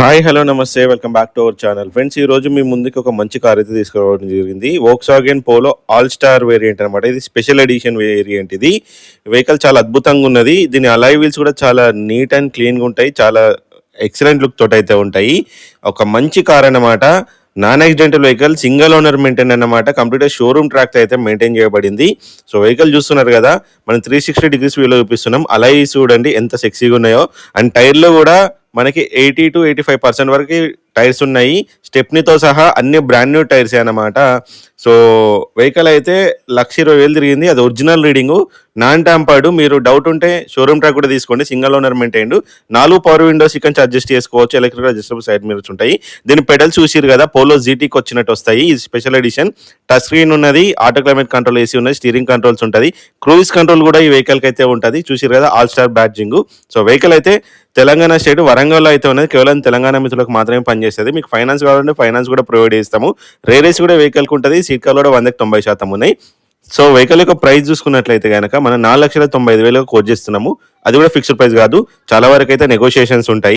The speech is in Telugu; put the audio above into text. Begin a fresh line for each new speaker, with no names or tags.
హాయ్ హలో నమస్తే welcome back to our channel friends. ఈ రోజు మీ ముందుకి ఒక మంచి కార్ అయితే తీసుకురావడం జరిగింది. Volkswagen polo all star variant అనమాట. ఇది స్పెషల్ ఎడిషన్ వేరియంట్. ఇది వెహికల్ చాలా అద్భుతంగా ఉన్నది. దీని అలాయ్ వీల్స్ కూడా చాలా నీట్ అండ్ క్లీన్గా ఉంటాయి. చాలా ఎక్సలెంట్ లుక్ తోటి అయితే ఉంటాయి. ఒక మంచి కార్ అన్నమాట. Non accidental vehicle, single owner maintain అన్నమాట. కంప్లీట్గా షోరూమ్ ట్రాక్ అయితే మెయింటైన్ చేయబడింది. సో వెహికల్ చూస్తున్నారు కదా, మనం 360 డిగ్రీస్ వ్యూలో చూపిస్తున్నాం. అలాయ్స్ చూడండి ఎంత సెక్సీగా ఉన్నాయో. అండ్ టైర్లో కూడా మనకి 80 to 85% వరకు టైర్స్ ఉన్నాయి. స్టెప్నీతో సహా అన్ని బ్రాండ్ న్యూ టైర్స్ అన్నమాట. సో వెహికల్ అయితే 1,20,000 తిరిగింది. అది ఒరిజినల్ రీడింగు, నాన్ ట్యాంపర్డ్. మీరు డౌట్ ఉంటే షోరూమ్ ట్రాక్ కూడా తీసుకోండి. Single owner maintained. 4 power Windows ఇక్కడ నుంచి అడ్జస్ట్ చేసుకోవచ్చు. ఎలక్ట్రికల్ అడ్జస్టబుల్ సైడ్ మిర్రర్స్ ఉంటాయి. దీని పెడల్స్ చూసిరు కదా, పోలో జీటీకి వచ్చినట్టు వస్తాయి. ఇది స్పెషల్ ఎడిషన్. టచ్ స్క్రీన్ ఉన్నది, ఆటో క్లైమేట్ కంట్రోల్, ఏసీ ఉన్నది, స్టీరింగ్ కంట్రోల్స్ ఉంటుంది, క్రూయిజ్ కంట్రోల్ కూడా ఈ వెహికల్కి అయితే ఉంటుంది. చూసిరు కదా, all star badging. So vehicle అయితే తెలంగాణ స్టేట్ వరంగల్లో అయితే ఉన్నది. కేవలం తెలంగాణ మిత్రులకు మాత్రమే పనిచేస్తుంది. మీకు ఫైనాన్స్ కావాలంటే ఫైనాన్స్ కూడా ప్రొవైడ్ చేస్తాము. రేరేస్ కూడా వెహికల్కి ఉంటుంది. సీట్ కవర్ కూడా 100% ఉన్నాయి. సో వెహికల్ యొక్క ప్రైస్ చూసుకున్నట్లయితే కనుక మనం 4,95,000 కోట్ చేస్తున్నాము. అది కూడా ఫిక్స్డ్ ప్రైస్ కాదు, చాలా వరకు అయితే నెగోషియేషన్స్ ఉంటాయి.